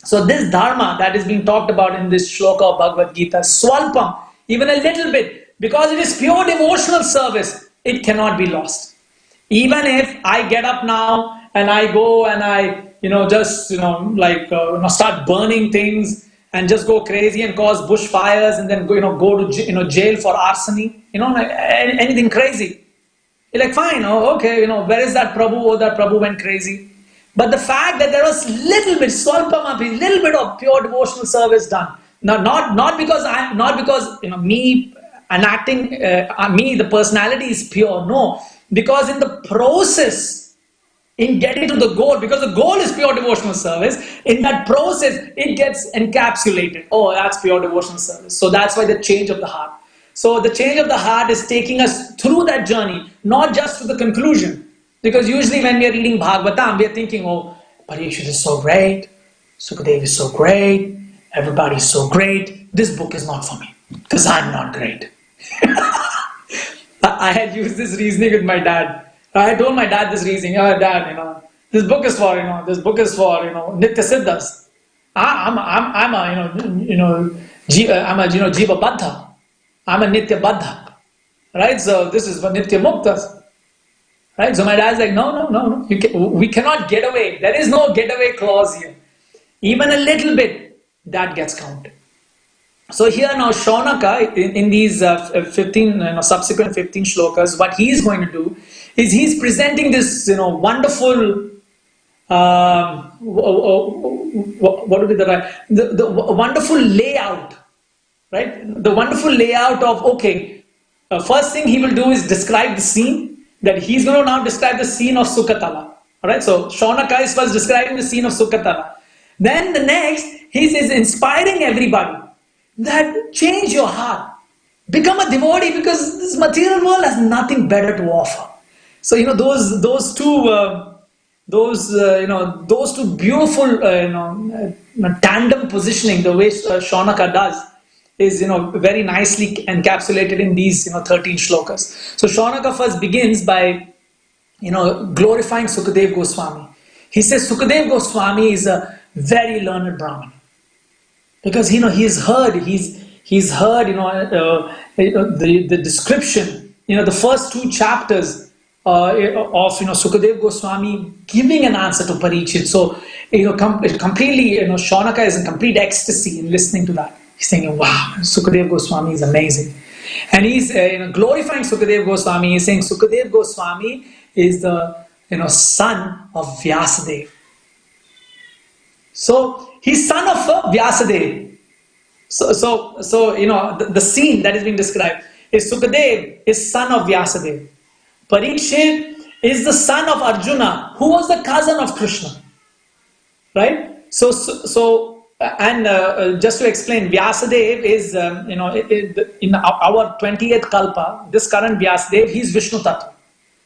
S1: So this dharma that is being talked about in this shloka of Bhagavad Gita, swalpam, even a little bit, because it is pure devotional service, it cannot be lost. Even if I get up now and I go and I, start burning things and just go crazy and cause bushfires and then go to jail for arsony, anything crazy. You're like, fine, okay, where is that Prabhu? Oh, that Prabhu went crazy. But the fact that there was little bit, swalpamapi, little bit of pure devotional service done. Not because me enacting, me, the personality is pure. No, because in the process, in getting to the goal, because the goal is pure devotional service, in that process, it gets encapsulated. Oh, that's pure devotional service. So that's why the change of the heart. So the change of the heart is taking us through that journey, not just to the conclusion. Because usually when we are reading Bhagavatam, we are thinking, oh, Parikshit is so great, Sukadev is so great, everybody is so great. This book is not for me, because I'm not great. I had used this reasoning with my dad. I told my dad this reasoning. Oh, Dad, this book is for Nitya Siddhas. I'm a Jiva Baddha. I'm a Nitya Baddha. Right? So this is for Nitya Muktas. Right? So my dad's like, no. We cannot get away. There is no getaway clause here. Even a little bit, that gets counted. So here now Shaunaka, in these 15, subsequent 15 shlokas, what he is going to do is he's presenting this, wonderful, what would be the wonderful layout, right? The wonderful layout of, okay, first thing he will do is describe the scene, that he's going to now describe the scene of Sukatala. All right, so Shaunaka is first describing the scene of Sukatala. Then the next, he's inspiring everybody that change your heart, become a devotee, because this material world has nothing better to offer. So those two beautiful tandem positioning, the way Shaunaka does, is very nicely encapsulated in these 13 shlokas. So Shaunaka first begins by glorifying Sukadev Goswami. He says Sukadev Goswami is a very learned Brahmin, because he's heard the description, the first 2 chapters of Sukadev Goswami giving an answer to Parikshit. So completely Shaunaka is in complete ecstasy in listening to that. He's saying, wow, Sukadev Goswami is amazing. And he's glorifying Sukadev Goswami. He's saying Sukadev Goswami is the son of Vyasadeva. So he's son of Vyasadeva. So the scene that is being described is Sukadev is son of Vyasadeva. Parikshit is the son of Arjuna, who was the cousin of Krishna. Right? And just to explain, Vyasadeva is, in our 20th Kalpa, this current Vyasadeva, he is Vishnu Tattva.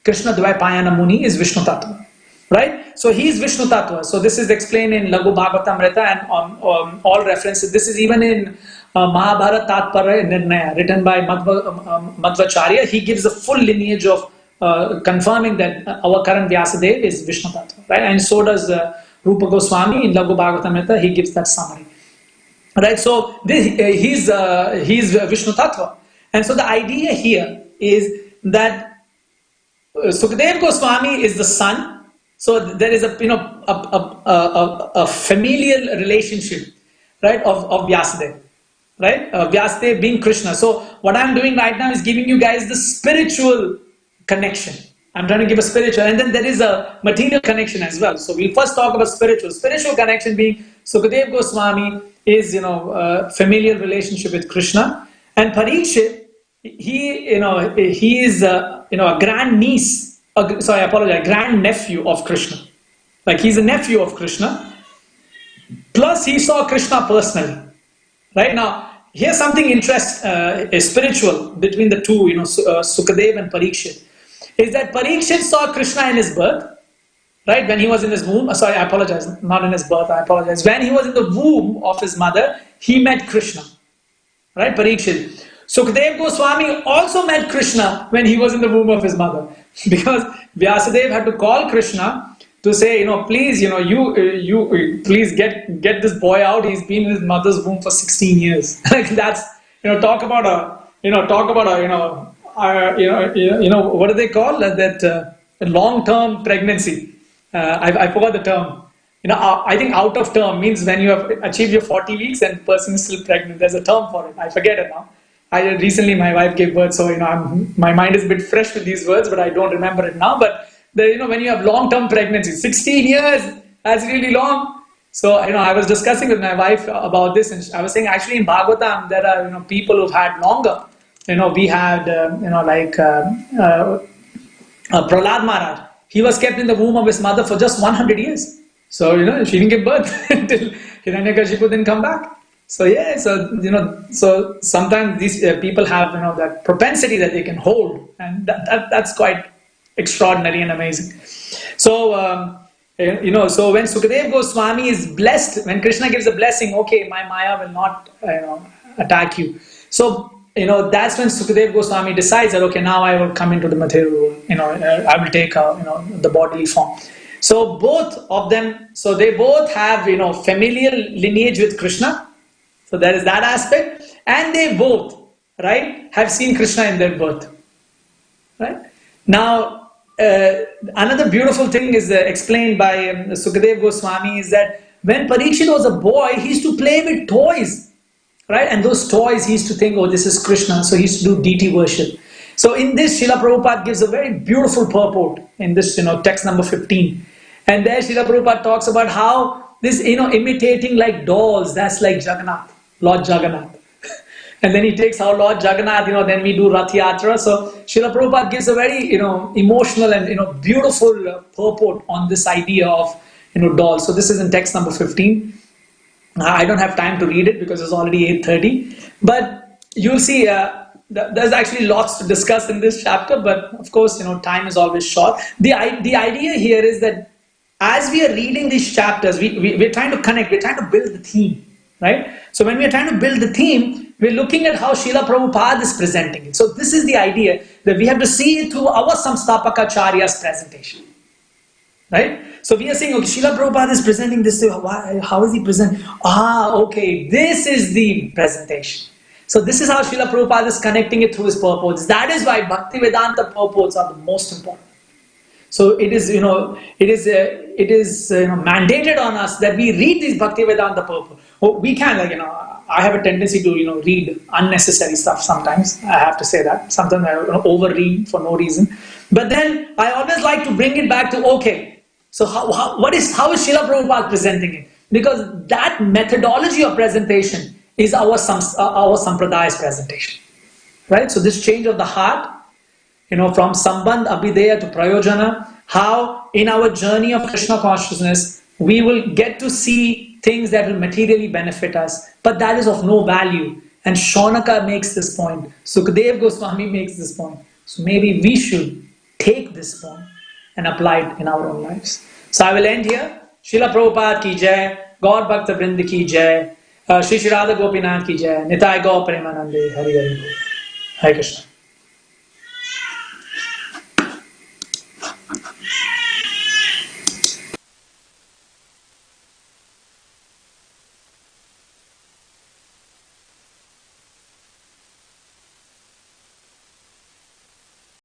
S1: Krishna Dvaipayana Muni is Vishnu Tattva. Right? So he is Vishnu Tattva. So this is explained in Laghu Bhagavatamrita and on all references. This is even in Mahabharata Tatparya Nirnaya, written by Madhvacharya. He gives a full lineage of confirming that our current Vyasadeva is Vishnu Tattva. Right? And so does Rupa Goswami in Laghu Bhagavatamrita. He gives that summary. Right? So he's Vishnu Tattva. And so the idea here is that Sukadev Goswami is the son. So there is a familial relationship, right, of Vyasadeva, right? Vyasadeva being Krishna. So what I'm doing right now is giving you guys the spiritual connection. I'm trying to give a spiritual, and then there is a material connection as well. So we'll first talk about spiritual connection being Sukadev Goswami is familial relationship with Krishna, and Parikshit he is a grand niece. Grand nephew of Krishna. Like he's a nephew of Krishna. Plus he saw Krishna personally. Right now, here's something spiritual between the two, Sukadev and Parikshit, is that Parikshit saw Krishna in his birth, right? When he was in his womb, sorry, I apologize, not in his birth, I apologize. When he was in the womb of his mother, he met Krishna, right? Parikshit. Sukadev Goswami also met Krishna when he was in the womb of his mother, because Vyasadeva had to call Krishna to say, please, you please get this boy out. He's been in his mother's womb for 16 years. Like that's, talk about a, what do they call that? Long-term pregnancy. I forgot the term. I think out of term means when you have achieved your 40 weeks and the person is still pregnant. There's a term for it. I forget it now. Recently my wife gave birth, so my mind is a bit fresh with these words, but I don't remember it now. But when you have long-term pregnancy, 16 years, that's really long. So I was discussing with my wife about this, and I was saying actually in Bhagavatam there are people who've had longer. We had Prahlad Maharaj. He was kept in the womb of his mother for just 100 years. So she didn't give birth until Hiranyakashipu didn't come back. So so sometimes these people have that propensity that they can hold, and that's quite extraordinary and amazing. So so when Sukadev Goswami is blessed, when Krishna gives a blessing, okay, my Maya will not attack you. So that's when Sukadev Goswami decides that okay, now I will come into the material world. I will take the bodily form. So both of them, so they both have familial lineage with Krishna. So there is that aspect, and they both, right, have seen Krishna in their birth, right? Now, another beautiful thing is explained by Sukadev Goswami is that when Parikshit was a boy, he used to play with toys, right? And those toys, he used to think, oh, this is Krishna, so he used to do deity worship. So in this, Srila Prabhupada gives a very beautiful purport in this, text number 15. And there Srila Prabhupada talks about how this, imitating like dolls, that's like Jagannath. Lord Jagannath. And then he takes our Lord Jagannath, then we do Rath Yatra. So Srila Prabhupada gives a very, emotional and, beautiful purport on this idea of, dolls. So this is in text number 15. I don't have time to read it because it's already 8:30. But you'll see there's actually lots to discuss in this chapter. But of course, time is always short. The idea here is that as we are reading these chapters, we're trying to connect, we're trying to build the theme. Right? So when we are trying to build the theme, we're looking at how Srila Prabhupada is presenting it. So this is the idea that we have to see it through our Samstapakacharya's presentation. Right? So we are saying, okay, Srila Prabhupada is presenting this. How is he presenting? Okay, this is the presentation. So this is how Srila Prabhupada is connecting it through his purports. That is why Bhaktivedanta purports are the most important. So it is, mandated on us that we read these Bhaktivedanta purports. We can, I have a tendency to, read unnecessary stuff sometimes. I have to say that. Sometimes I overread for no reason. But then I always like to bring it back to, okay, so how is Srila Prabhupada presenting it? Because that methodology of presentation is our Sampradaya's presentation. Right? So this change of the heart, from Sambandh, Abhideya to Prayojana, how in our journey of Krishna consciousness, we will get to see things that will materially benefit us, but that is of no value. And Shaunaka makes this point. Sukadev Goswami makes this point. So maybe we should take this point and apply it in our own lives. So I will end here. Srila Prabhupada ki jai, Gaur Bhakta Vrind ki jai, Shri Radha Gopinath ki jai, Nitai Gaur Premanande, Hari Hari Hare Krishna.